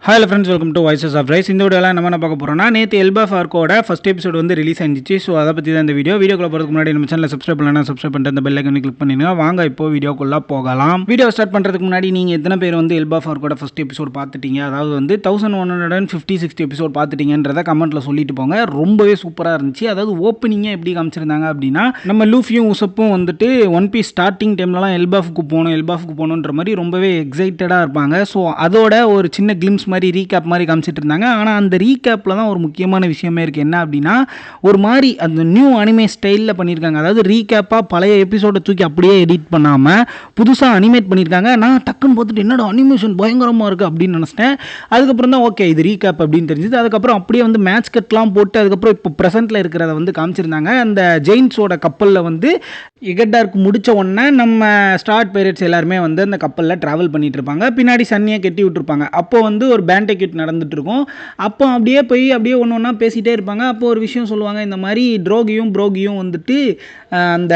Hello friends, welcome to voices of rise. இந்த வீடியோவில் நம்ம என்ன பார்க்க போகிறோம்னா, நேற்று எல்பாஃப் ஆர்க்கோட ஃபஸ்ட் எபிசோட் வந்து ரிலீஸ் ஆகிடுச்சு. ஸோ அதை பற்றி தான் இந்த வீடியோக்குள்ள போகிறதுக்கு முன்னாடி நம்ம சேனலில் சப்ஸ்கிரைப் பண்ணலாம், சப்ஸ்கிரைப் பண்ணிட்டு அந்த பெல் ஐக்கனை கிளிக் பண்ணிடுங்க. வாங்க இப்போ வீடியோக்குள்ளே போகலாம். வீடியோ ஸ்டார்ட் பண்ணுறதுக்கு முன்னாடி நீங்கள் எத்தனை பேர் வந்து எல்பாஃப் ஆர்க்கோட ஃபஸ்ட் எபிசோட் பார்த்துட்டீங்க, அதாவது வந்து 1150 எபிசோட் பார்த்துட்டீங்கன்றதை கமெண்ட்டில் சொல்லிட்டு போங்க. ரொம்பவே சூப்பராக இருந்துச்சு. அதாவது ஓப்பனிங்கே எப்படி காமிச்சிருந்தாங்க அப்படின்னா, நம்ம லூஃபியும் உசப்பும் வந்துட்டு ஒன் பீஸ் ஸ்டார்டிங் டைம்லலாம் எல்பாஃபுக்கு போகணுன்ற மாதிரி ரொம்பவே எக்ஸைட்டடாக இருப்பாங்க. ஸோ அதோட ஒரு சின்ன கிளிம்ஸ் மாதிரி ரீகேப் மாதிரி காமிச்சிட்டு இருந்தாங்க. ஆனால் அந்த ரீகேப்பில் தான் ஒரு முக்கியமான விஷயமே இருக்குது. என்ன அப்படின்னா, ஒரு மாதிரி அந்த நியூ அனிமே ஸ்டைலில் பண்ணியிருக்காங்க. அதாவது ரீகேப்பாக பழைய எபிசோடை தூக்கி அப்படியே எடிட் பண்ணாமல் புதுசாக அனிமேட் பண்ணியிருக்காங்க. நான் டக்குன்னு பார்த்துட்டு என்னோட அனிமேஷன் பயங்கரமாக இருக்குது அப்படின்னு நினச்சிட்டேன். அதுக்கப்புறம் தான் ஓகே இது ரீகேப் அப்படின்னு தெரிஞ்சுது. அதுக்கப்புறம் அப்படியே வந்து மேட்ச் கட்லாம் போட்டு அதுக்கப்புறம் இப்போ ப்ரெசென்ட்டில் இருக்கிறத வந்து காமிச்சிருந்தாங்க. அந்த ஜெயின்ஸோட கப்பலில் வந்து எகட்டார்க்கு முடித்த உடனே நம்ம ஸ்டார்ட் பைரட்ஸ் எல்லாருமே வந்து அந்த கப்பலில் ட்ராவல் பண்ணிட்டு இருப்பாங்க. பின்னாடி சன்னியை கட்டி விட்டுருப்பாங்க. அப்போ வந்து ஒரு பேண்டெக்யூட் நடந்துட்டு இருக்கும். அப்போ அப்படியே போய் அப்படியே ஒன்று ஒன்றா பேசிகிட்டே இருப்பாங்க. அப்போ ஒரு விஷயம் சொல்லுவாங்க, இந்த மாதிரி ப்ரோகியும் வந்துட்டு அந்த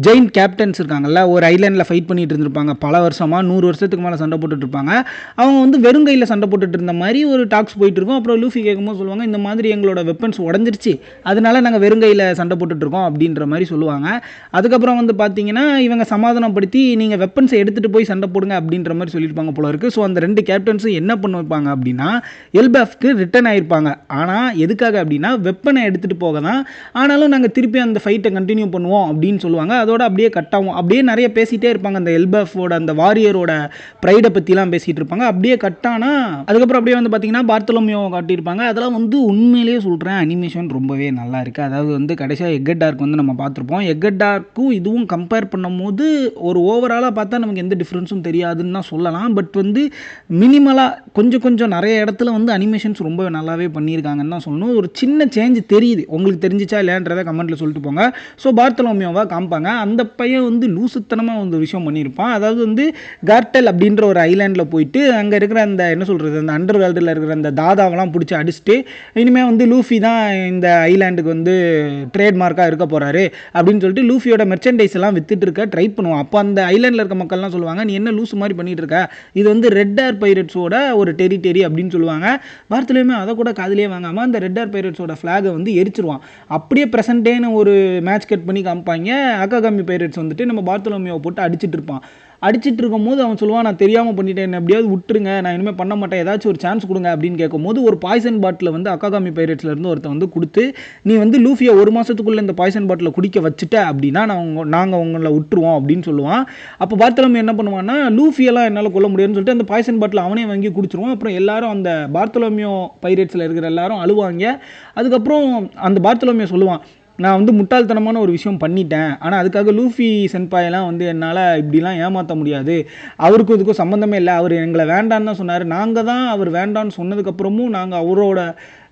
ஜெயின் கேப்டன்ஸ் இருக்காங்கல்ல, ஒரு ஐலாண்டில் ஃபைட் பண்ணிட்டு இருந்திருப்பாங்க பல வருஷமாக, 100 வருஷத்துக்கு மேலே சண்டை போட்டுட்டு இருப்பாங்க. அவங்க வந்து வெறுங்கையில் சண்டை போட்டுட்டு இருந்த மாதிரி ஒரு டாக்ஸ் போயிட்டு இருக்கும். அப்புறம் லூஃபி கேட்கும்போது சொல்லுவாங்க, இந்த மாதிரி எங்களோட வெப்பன்ஸ் உடஞ்சிருச்சு, அதனால நாங்கள் வெறுங்கையில் சண்டை போட்டுட்ருக்கோம் அப்படின்ற மாதிரி சொல்லுவாங்க. அதுக்கப்புறம் வந்து பார்த்தீங்கன்னா இவங்க சமாதானப்படுத்தி நீங்கள் வெப்பன்ஸை எடுத்துகிட்டு போய் சண்டை போடுங்க அப்படின்ற மாதிரி சொல்லியிருப்பாங்க போல இருக்குது. ஸோ அந்த 2 கேப்டன்ஸும் என்ன பண்ண வைப்பாங்க அப்படின்னா, எல்பாஃப்க்கு ரிட்டர்ன் ஆகிருப்பாங்க. ஆனால் எதுக்காக அப்படின்னா வெப்பனை எடுத்துகிட்டு போக தான். ஆனாலும் நாங்கள் திருப்பி அந்த ஃபைட்டை கண்டினியூ பண்ணுவோம் அப்படின்னு சொல்லுவாங்க. அதோட அப்படியே கட் ஆகும். அப்படியே நிறைய பேசிகிட்டே இருப்பாங்க. அந்த எல்பாஃபோட அந்த வாரியரோட ப்ரைடை பற்றிலாம் பேசிகிட்டு இருப்பாங்க. அப்படியே கட் ஆனால் அதுக்கப்புறம் அப்படியே வந்து பார்த்தீங்கன்னா பார்த்தலோமியோவை காட்டியிருப்பாங்க. அதெல்லாம் வந்து உண்மையிலேயே சொல்கிறேன், அனிமேஷன் ரொம்பவே நல்லா இருக்குது. அதாவது வந்து கடைசியாக எகட்டார்க் வந்து நம்ம பார்த்துருப்போம். எகட்டார்க்கும் இதுவும் கம்பேர் பண்ணும்போது ஒரு ஓவராலாக பார்த்தா நமக்கு எந்த டிஃப்ரென்ஸும் தெரியாதுன்னு தான் சொல்லலாம். பட் வந்து மினிமலாக கொஞ்சம் நிறைய இடத்துல வந்து அனிமேஷன்ஸ் ரொம்ப நல்லாவே பண்ணியிருக்காங்கன்னு தான் சொல்லணும். ஒரு சின்ன சேஞ்ச் தெரியுது. உங்களுக்கு தெரிஞ்சிச்சா இல்லையான்றதை கமெண்ட்டில் சொல்லிட்டு போங்க. ஸோ பார்த்தலோமியோவை காமிப்பாங்க. அந்த பையன் வந்து லூசுத்தனமாக வந்து விஷயம் பண்ணியிருப்பான். அதாவது வந்து கார்டெல் அப்படின்ற ஒரு ஐலாண்டில் போயிட்டு அங்கே இருக்கிற அந்த என்ன சொல்கிறது, அந்த அண்டர் வேர்ல்டில் இருக்கிற அந்த தாதாவெல்லாம் பிடிச்சி அடிச்சுட்டு இனிமேல் வந்து லூஃபி தான் இந்த ஐலாண்டுக்கு வந்து ட்ரேட்மார்க்காக இருக்க போகிறாரு அப்படின்னு சொல்லிட்டு லூஃபியோட மெர்ச்சன்டைஸ் எல்லாம் வித்துட்டு இருக்க ட்ரை பண்ணுவான். அப்போ அந்த ஐலாண்டில் இருக்க மக்கள்லாம் சொல்லுவாங்க, நீ என்ன லூசு மாதிரி பண்ணிட்டு இருக்க, இது வந்து ரெட் ஏர் பைரட்ஸோட ஒரு டெரிட்டரி அப்படின்னு சொல்லுவாங்க. வார்த்தையிலுமே அதை கூட காதிலே வாங்காமல் அந்த ரெட் ஏர் பைரட்ஸோட ஃப்ளாகை வந்து எரிச்சிருவான். அப்படியே ப்ரெசென்டேன்னு ஒரு மேட்ச் கட் பண்ணி காமிப்பாங்க. அக்காகாமி பைரட்ஸ் வந்துட்டு நம்ம பார்த்தலோமியோவை போட்டு அடிச்சிட்டு இருப்பான். அடிச்சிட்டு இருக்கும்போது அவன் சொல்லுவான், நான் தெரியாமல் பண்ணிட்டேன், என்ன எப்படியாவது விட்டுருங்க, நான் இனிமேல் பண்ண மாட்டேன், ஏதாச்சும் ஒரு சான்ஸ் கொடுங்க அப்படின்னு கேட்கும்போது ஒரு பாய்சன் பாட்டில் வந்து அக்காகாமி பைரட்ஸ்லேருந்து ஒருத்தன் வந்து கொடுத்து, நீ வந்து லூஃபியை 1 மாதத்துக்குள்ளே இந்த பாய்சன் பாட்டில் குடிக்க வச்சுட்ட அப்படின்னா நாங்கள் உங்களை விட்டுருவோம் அப்படின்னு சொல்லுவான். அப்போ பார்த்தலோமியோ என்ன பண்ணுவான்னா, லூஃபியெல்லாம் என்னால் கொல்ல முடியும்னு சொல்லிட்டு அந்த பாய்சன் பாட்டில் அவனே வாங்கி குடிச்சிருவான். அப்புறம் எல்லாரும் அந்த பார்த்தலோமியோ பைரட்ஸில் இருக்கிற எல்லாரும் அழுவாங்க. அதுக்கப்புறம் அந்த பார்த்தலோமியோ சொல்லுவான், நான் வந்து முட்டாள்தனமான ஒரு விஷயம் பண்ணிட்டேன், ஆனால் அதுக்காக லூஃபி சென்பாயெல்லாம் வந்து என்னால் இப்படிலாம் ஏமாற்ற முடியாது, அவருக்கும் இதுக்கும் சம்மந்தமே இல்லை, அவர் எங்களை வேண்டான்னு தான் சொன்னார், நாங்கள் தான் அவர் வேண்டான்னு சொன்னதுக்கப்புறமும் நாங்கள் அவரோட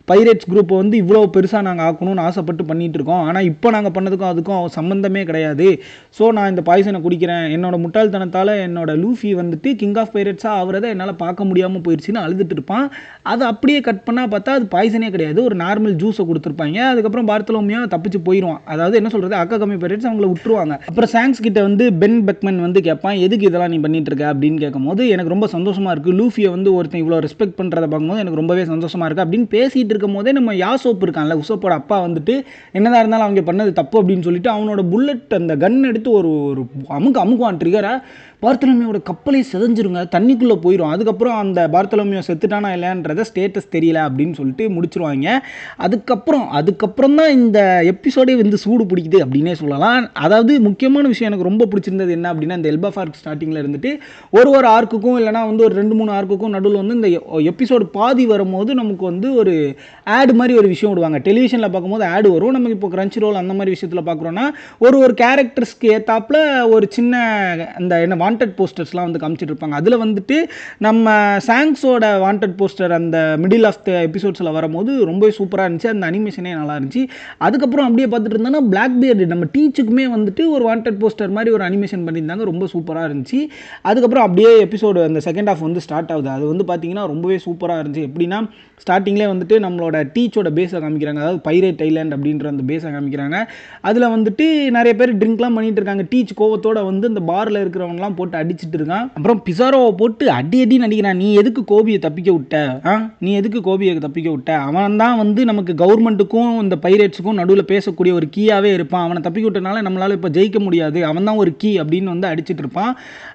பைரேட்ஸ் குரூப்பை வந்து இவ்வளோ பெருசாக நாங்கள் ஆக்கணும்னு ஆசைப்பட்டு பண்ணிகிட்டு இருக்கோம், ஆனால் இப்போ நாங்கள் பண்ணதுக்கும் அதுக்கும் சம்மந்தமே கிடையாது, ஸோ நான் இந்த பாய்சனை குடிக்கிறேன், என்னோட முட்டாள்தனத்தால் என்னோட லூஃபி வந்துட்டு கிங் ஆஃப் பைரேட்ஸாக அவரதை என்னால் பார்க்க முடியாமல் போயிடுச்சுன்னு அழுதுட்டு இருப்பான். அதை அப்படியே கட் பண்ணால் பார்த்தா அது பாய்சனே கிடையாது, ஒரு நார்மல் ஜூஸை கொடுத்துருப்பாங்க. அதுக்கப்புறம் பார்த்தலோமியோ தப்பிச்சு போயிடுவான். அதாவது என்ன சொல்கிறது, அக்காகாமி பைரேட்ஸ் அவங்கள விட்டுருவாங்க. அப்புறம் சாங்ஸ் கிட்ட வந்து பென் பெக்மன் வந்து கேட்பான், எதுக்கு இதெல்லாம் நீ பண்ணிட்டு இருக்க அப்படின்னு கேட்கும்போது, எனக்கு ரொம்ப சந்தோஷமாக இருக்குது, லூஃபியை வந்து ஒருத்தன் இவ்வளோ ரெஸ்பெக்ட் பண்ணுறதை பார்க்கும்போது எனக்கு ரொம்பவே சந்தோஷமாக இருக்குது அப்படின்னு பேசிட்டு இருக்கும் போதே நம்ம யாசோப் இருக்கான்ல, உசப்போட அப்பா வந்துட்டு என்னதான் இருந்தாலும் அவங்க பண்ணது தப்பு அப்படின்னு சொல்லிட்டு அவனோட புல்லட் அந்த கன் எடுத்து ஒரு அமுக்குவான் ட்ரிகரை. பார்த்தலோமியோட கப்பலே செதஞ்சிருங்க, தண்ணிக்குள்ளே போயிடும். அதுக்கப்புறம் அந்த பார்த்தலோமியோ செத்துட்டானா இல்லையான்றத ஸ்டேட்டஸ் தெரியல அப்படின்னு சொல்லிட்டு முடிச்சிருவாங்க. அதுக்கப்புறம் தான் இந்த எபிசோடே வந்து சூடு பிடிக்குது அப்படின்னே சொல்லலாம். அதாவது முக்கியமான விஷயம் எனக்கு ரொம்ப பிடிச்சிருந்தது என்ன அப்படின்னா, இந்த எல்பாஃப் ஆர்க் ஸ்டார்டிங்கில் இருந்துட்டு ஒரு ஆர்க்குக்கும் இல்லைனா வந்து ஒரு 2-3 ஆர்க்குக்கும் நடுவில் வந்து இந்த எபிசோடு பாதி வரும்போது நமக்கு வந்து ஒரு ஆடு மாதிரி ஒரு விஷயம் விடுவாங்க. டெலிவிஷனில் பார்க்கும்போது ஆடு வரும். நமக்கு இப்போ கிரன்ச்சி ரோல் அந்த மாதிரி விஷயத்தில் பார்க்குறோன்னா ஒரு கேரக்டர்ஸ்க்கு ஏற்றாப்புல ஒரு சின்ன அந்த என்ன வாண்டட் போஸ்டர்ஸ்லாம் வந்து காமிச்சிட்டு இருப்பாங்க. அதில் வந்துட்டு நம்ம சாங்ஸோட வாண்டட் போஸ்டர் அந்த மிடில் ஆஃப் த எபிசோட்ஸில் வரும்போது ரொம்பவே சூப்பராக இருந்துச்சு. அந்த அனிமேஷனே நல்லா இருந்துச்சு. அதுக்கப்புறம் அப்படியே பார்த்துட்டு இருந்தோன்னா பிளாக் பியர்டு நம்ம டீச்சுக்குமே வந்துட்டு ஒரு வாண்டட் போஸ்டர் மாதிரி ஒரு அனிமேஷன் பண்ணியிருந்தாங்க. ரொம்ப சூப்பராக இருந்துச்சு. அதுக்கப்புறம் அப்படியே எபிசோடு அந்த செகண்ட் ஹாஃப் வந்து ஸ்டார்ட் ஆகுது. அது வந்து பார்த்தீங்கன்னா ரொம்பவே சூப்பராக இருந்துச்சு. எப்படின்னா ஸ்டார்டிங்லேயே வந்துட்டு நம்மளோட டீச்சோட பேஸை காமிக்கிறாங்க, அதாவது பைரேட் ஐலாண்ட் அப்படின்ற அந்த பேஸை காமிக்கிறாங்க. அதில் வந்துட்டு நிறைய பேர் ட்ரிங்க்லாம் பண்ணிட்டு இருக்காங்க. டீச் கோவத்தோட வந்து இந்த பாரில் இருக்கிறவங்கலாம் எல்லாம் போட்டு அடிச்சுட்டு இருக்கான். அப்புறம் பிசாரோவை போட்டு அடின்னு அடிக்கிறான். நீ எதுக்கு கோபியை தப்பிக்க விட்ட? அவன் தான் வந்து நமக்கு கவர்மெண்ட்டுக்கும் இந்த பைரேட்ஸுக்கும் நடுவில் பேசக்கூடிய ஒரு கீயாகவே இருப்பான். அவனை தப்பிக்க விட்டனால நம்மளால் இப்போ ஜெயிக்க முடியாது, அவன் தான் ஒரு கீ அப்படின்னு வந்து அடிச்சுட்டு இருப்பான்.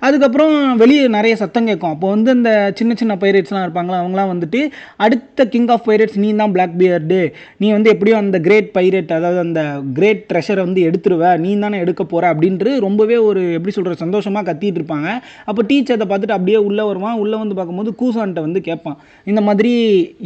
அதுக்கப்புறம் வெளியே நிறைய சத்தம் கேட்கும். அப்போ வந்து இந்த சின்ன சின்ன பைரேட்ஸ்லாம் இருப்பாங்களா, அவங்களாம் வந்துட்டு அடுத்த கிங் ஆஃப் பைரேட்ஸ் நீ தான் பிளாக் பியர்டு, நீ வந்து எப்படியும் அந்த கிரேட் பைரேட், அதாவது அந்த கிரேட் ட்ரெஷரை வந்து எடுத்துருவ, நீ தானே எடுக்க போகிற அப்படின்ட்டு ரொம்பவே ஒரு எப்படி சொல்கிற சந்தோஷமாக கத்திட்டு இருப்பாங்க. அப்போ டீச்சர் அதை பார்த்துட்டு அப்படியே உள்ளே வருவான். உள்ளே வந்து பார்க்கும்போது கூசான்ட்ட வந்து கேட்பான், இந்த மாதிரி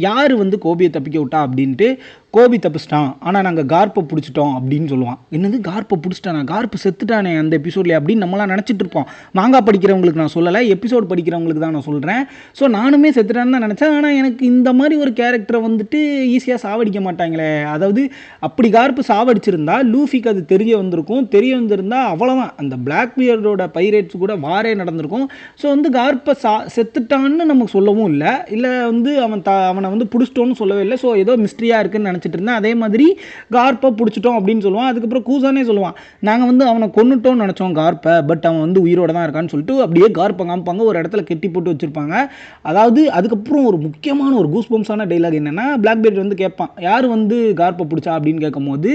யார் வந்து கோபியை தப்பிக்க விட்டா அப்படின்ட்டு. கோபி தப்பிச்சிட்டான், ஆனால் நாங்கள் கார்ப்பை பிடிச்சிட்டோம் அப்படின்னு சொல்லுவான். என்னது கார்ப்பை பிடிச்சிட்டானா? கார்ப்பு செத்துட்டானே அந்த எபிசோட்லேயே அப்படின்னு நம்மளாம் நினச்சிட்டு இருப்போம். மாங்கா படிக்கிறவங்களுக்கு நான் சொல்லலை, எபிசோட் படிக்கிறவங்களுக்கு தான் நான் சொல்கிறேன். ஸோ நானுமே செத்துட்டான்னு தான் நினச்சேன். ஆனால் எனக்கு இந்த மாதிரி ஒரு கேரக்டரை வந்துட்டு ஈஸியாக சாவடிக்க மாட்டாங்களே. அதாவது அப்படி கார்ப்பு சாவடிச்சிருந்தா லூஃபிக்கு அது தெரிய வந்திருந்தா அவ்வளோதான், அந்த பிளாக் பியர்டோட பைரேட்ஸ் கூட வாரே நடந்திருக்கும். ஸோ வந்து கார்ப்பை செத்துட்டான்னு நமக்கு சொல்லவும் இல்லை வந்து அவனை வந்து பிடிச்சிட்டோன்னு சொல்லவே இல்லை. ஸோ ஏதோ மிஸ்ட்ரியாக இருக்குன்னு நினச்சிட்டு இருந்தேன். அதே மாதிரி கார்ப்பை பிடிச்சிட்டோம் அப்படின்னு சொல்லுவான். அதுக்கப்புறம் கூசானே சொல்லுவான், நாங்கள் வந்து அவனை கொன்னுட்டோம்னு நினச்சோம் கார்ப்பை, பட் அவன் வந்து உயிரோட தான் இருக்கான்னு சொல்லிட்டு அப்படியே கார்ப்பை காமிப்பாங்க, ஒரு இடத்துல கெட்டி போட்டு வச்சுருப்பாங்க. அதாவது அதுக்கப்புறம் ஒரு முக்கியமான ஒரு கூஸ்பம்ஸான டைலாக் என்னென்னா, பிளாக் பியர்ட் வந்து கேட்பான், யார் வந்து கார்ப்பை பிடிச்சா அப்படின்னு கேட்கும்போது,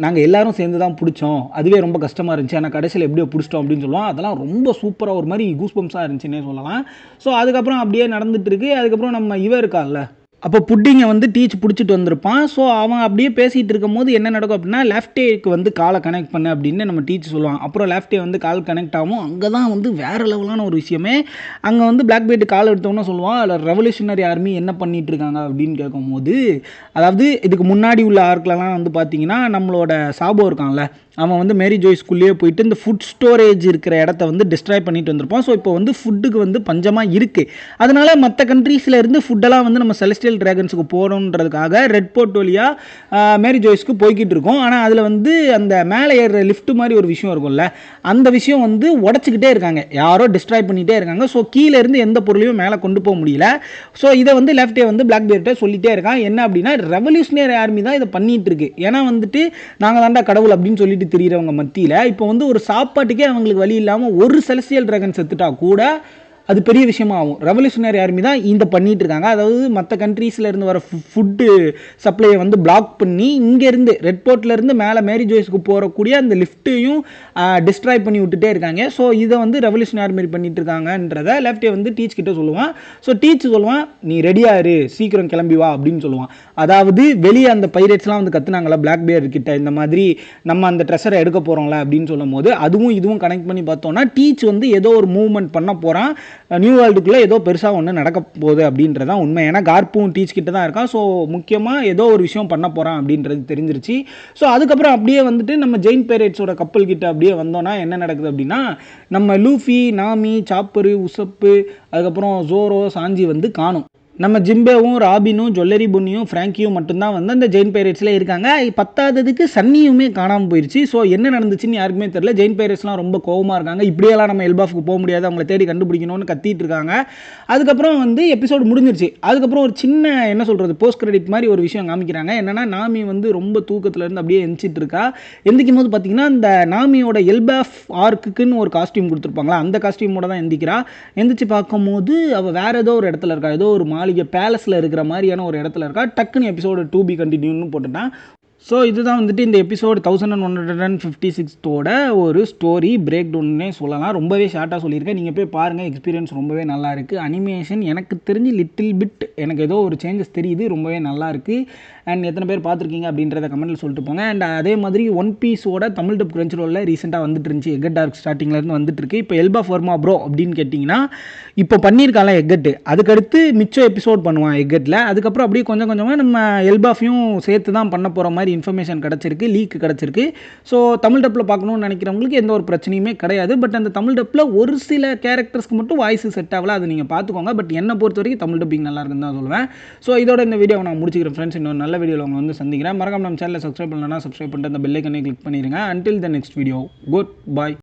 நாங்கள் எல்லாரும் சேர்ந்து தான் பிடிச்சோம், அதுவே ரொம்ப கஷ்டமாக இருந்துச்சு, ஆனால் கடைசியில் எப்படியோ பிடிச்சிட்டோம் அப்படின்னு சொல்லுவான். அதெல்லாம் ரொம்ப சூப்பராக ஒரு மாதிரி கூஸ்பம்ஸாக இருந்துச்சுன்னே சொல்லலாம். ஸோ அதுக்கப்புறம் அப்படியே நடந்துட்டு இருக்கு. அதுக்கப்புறம் நம்ம இருக்கான்ல, அப்போ புட்டிங்கை வந்து டீச் பிடிச்சிட்டு வந்திருப்பான். ஸோ அவன் அப்படியே பேசிகிட்டு இருக்கும் போது என்ன நடக்கும் அப்படின்னா, லெஃப்டேக்கு வந்து காலை கனெக்ட் பண்ணு அப்படின்னு நம்ம டீச் சொல்லுவான். அப்புறம் லெஃப்டே வந்து கால் கனெக்ட் ஆகும். அங்கே தான் வந்து வேறு லெவலான ஒரு விஷயமே. அங்கே வந்து பிளாக் பெல்ட் கால் எடுத்தோன்னா சொல்லுவான், அதில் ரெவல்யூஷனரி ஆர்மி என்ன பண்ணிகிட்டு இருக்காங்க அப்படின்னு கேட்கும்போது, அதாவது இதுக்கு முன்னாடி உள்ள ஆர்க்லலாம் வந்து பார்த்தீங்கன்னா நம்மளோட சாபோ இருக்கான்ல, அவன் வந்து மேரி ஜோய்ஸ்குள்ளேயே போயிட்டு இந்த ஃபுட் ஸ்டோரேஜ் இருக்கிற இடத்த வந்து டிஸ்ட்ராய் பண்ணிட்டு வந்திருப்பான். ஸோ இப்போ வந்து ஃபுட்டுக்கு வந்து பஞ்சமாக இருக்குது. அதனால் மற்ற கண்ட்ரீஸில் இருந்து ஃபுட்டெல்லாம் வந்து நம்ம செலஸ்டியல் டிராகன்ஸுக்கு போகணுன்றதுக்காக ரெட் போர்ட் வழியாக மேரி ஜோய்ஸ்க்கு போய்கிட்டு இருக்கோம். ஆனால் அதில் வந்து அந்த மேலே ஏறுற லிஃப்ட் மாதிரி ஒரு விஷயம் இருக்கும்ல, அந்த விஷயம் வந்து உடச்சிக்கிட்டே இருக்காங்க, யாரோ டிஸ்ட்ராய் பண்ணிகிட்டே இருக்காங்க. ஸோ கீழே இருந்து எந்த பொருளையும் மேலே கொண்டு போக முடியல. ஸோ இதை வந்து லெஃப்டே வந்து பிளாக் பியர்ட்டை சொல்லிகிட்டே இருக்கான். என்ன அப்படின்னா, ரெவல்யூஷனரி ஆர்மி தான் இதை பண்ணிகிட்டு இருக்கு. ஏன்னா வந்துட்டு நாங்கள் தாண்டா கடவுள் அப்படின்னு சொல்லிட்டு தெரிகிறவங்க மத்தியில் இப்போ வந்து ஒரு சாப்பாட்டுக்கே அவங்களுக்கு வழி இல்லாமல் ஒரு செலஸ்டியல் டிராகன் செத்துட்டா கூட அது பெரிய விஷயமா ஆகும். ரெவல்யூஷனரி ஆர்மி தான் இந்த பண்ணிட்டு இருக்காங்க. அதாவது மற்ற கண்ட்ரீஸில் இருந்து வர ஃபுட்டு சப்ளையை வந்து பிளாக் பண்ணி இங்கேருந்து ரெட் போர்ட்லேருந்து மேலே மேரி ஜோய்ஸ்க்கு போகக்கூடிய அந்த லிஃப்ட்டையும் டிஸ்ட்ராய் பண்ணி விட்டுட்டே இருக்காங்க. ஸோ இதை வந்து ரெவல்யூஷனரி ஆர்மி பண்ணிட்டு இருக்காங்கன்றதை லெஃப்டே வந்து டீச் கிட்ட சொல்லுவான். ஸோ டீச் சொல்லுவான், நீ ரெடியாக இரு, சீக்கிரம் கிளம்பி வா அப்படின்னு சொல்லுவான். அதாவது வெளியே அந்த பைரேட்ஸ்லாம் வந்து கற்றுனாங்களா பிளாக் பியர் கிட்ட, இந்த மாதிரி நம்ம அந்த ட்ரெஷரை எடுக்க போகிறோம்ல அப்படின்னு சொல்லும் போது அதுவும் இதுவும் கனெக்ட் பண்ணி பார்த்தோன்னா டீச் வந்து ஏதோ ஒரு மூவ்மெண்ட் பண்ண போகிறான், நியூ வேர்ல்டுக்குள்ளே ஏதோ பெருசாக ஒன்று நடக்க போகுது அப்படின்றதான் உண்மை. ஏன்னா கார்ப்பும் டீச் கிட்ட தான் இருக்கான். ஸோ முக்கியமாக ஏதோ ஒரு விஷயம் பண்ண போகிறான் அப்படின்றது தெரிஞ்சிருச்சு. ஸோ அதுக்கப்புறம் அப்படியே வந்துட்டு நம்ம ஜெயின் பைரேட்ஸோட கப்பல் கிட்ட அப்படியே வந்தோன்னா என்ன நடக்குது அப்படின்னா, நம்ம லூஃபி, நாமி, சாப்பரு, உசப்பு, அதுக்கப்புறம் ஜோரோ, சாஞ்சி வந்து காணும். நம்ம ஜிம்பேவும் ராபினும் ஜுவல்லரி பொன்னியும் ஃப்ராங்கியும் மட்டும்தான் வந்து அந்த ஜெயின் பைரேட்ஸில் இருக்காங்க. பத்தாததுக்கு சன்னியுமே காணாமல் போயிடுச்சு. ஸோ என்ன நடந்துச்சுன்னு யாருக்குமே தெரியல. ஜெயின் பைரேட்ஸ்லாம் ரொம்ப கோவமாக இருக்காங்க. இப்படியெல்லாம் நம்ம எல்பாஃப்க்கு போக முடியாது, அவங்கள தேடி கண்டுபிடிக்கணும்னு கத்திட்டு இருக்காங்க. அதுக்கப்புறம் வந்து எபிசோடு முடிஞ்சிருச்சு. அதுக்கப்புறம் ஒரு சின்ன என்ன சொல்கிறது போஸ்ட் கிரெடிட் மாதிரி ஒரு விஷயம் காமிக்கிறாங்க. என்னென்னா, நாமி வந்து ரொம்ப தூக்கத்துலேருந்து அப்படியே எந்திச்சிட்டு இருக்கா. எந்திக்கும் போது பார்த்தீங்கன்னா இந்த நாமியோட எல்பாஃப் ஆர்க்குன்னு ஒரு காஸ்டியூம் கொடுத்துருப்பாங்களா, அந்த காஸ்டியூமோட தான் எந்திக்கிறா. எந்திரிச்சு பார்க்கும்போது அவள் வேறு ஏதோ ஒரு இடத்துல இருக்கா, ஏதோ ஒரு பேலஸில் இருக்கிற மாதிரியான ஒரு இடத்துல இருக்கா. டக்குன்னு எபிசோடு 2B கண்டினியூன்னு போட்டுட்டான். ஸோ இதுதான் வந்துட்டு இந்த எபிசோடு 1156 ஒரு ஸ்டோரி பிரேக் டவுன்னே சொல்லலாம். ரொம்பவே ஷார்ட்டாக சொல்லியிருக்கேன், நீங்கள் போய் பாருங்கள், எக்ஸ்பீரியன்ஸ் ரொம்பவே நல்லா இருக்குது. அனிமேஷன் எனக்கு தெரிஞ்சு லிட்டில் பிட் எனக்கு ஏதோ ஒரு சேஞ்சஸ் தெரியுது, ரொம்பவே நல்லா இருக்குது. அண்ட் எத்தனை பேர் பார்த்துருக்கீங்க அப்படின்றத கமெண்ட்டில் சொல்லிட்டு போங்க. அண்ட் அதே மாதிரி ஒன் பீஸோட தமிழ் டப் கிரன்ச்ரோலில் ரீசெண்டாக வந்துட்டு இருந்துச்சு, எக்கட் டார்க் ஸ்டார்டிங்லேருந்து வந்துட்டு இருக்கு. இப்போ எல்பாஃப் வர்மா ப்ரோ அப்படின்னு கேட்டிங்கன்னா, இப்போ பண்ணியிருக்காங்க எக்கட்டு, அதுக்கடுத்து மிச்சம் எபிசோட் பண்ணுவான் எக்கட்டில். அதுக்கப்புறம் அப்படியே கொஞ்சம் கொஞ்சமாக நம்ம எல்பாஃபையும் சேர்த்து தான் பண்ண போகிற மாதிரி இன்ஃபர்மேஷன் கிடச்சிருக்கு, லீக் கிடச்சிருக்கு. ஸோ தமிழ் டப்பில் பார்க்கணும்னு நினைக்கிறவங்களுக்கு எந்த ஒரு பிரச்சனையுமே கிடையாது. பட் அந்த தமிழ் டப்பில் ஒரு சில கேரக்டர்ஸ்க்கு மட்டும் வாய்ஸ் செட் ஆகல, அது நீங்கள் பார்த்துக்கோங்க. பட் என்னை பொறுத்த வரைக்கும் தமிழ் டப்பிங் நல்லா இருக்குன்னு தான் சொல்லுவேன். ஸோ இதோட இந்த வீடியோ நான் முடிச்சுக்கிறேன் ஃப்ரெண்ட்ஸ். இன்னொரு நல்ல வீடியோவில் உங்களை வந்து சந்திக்கிறேன். மறக்காம நம்ம சேனலை சப்ஸ்கிரைப் பண்ணலன்னா சப்ஸ்கிரைப் பண்ணிட்டு அந்த பெல் ஐக்கனை கிளிக் பண்ணிடுங்க. Until the next video, good bye.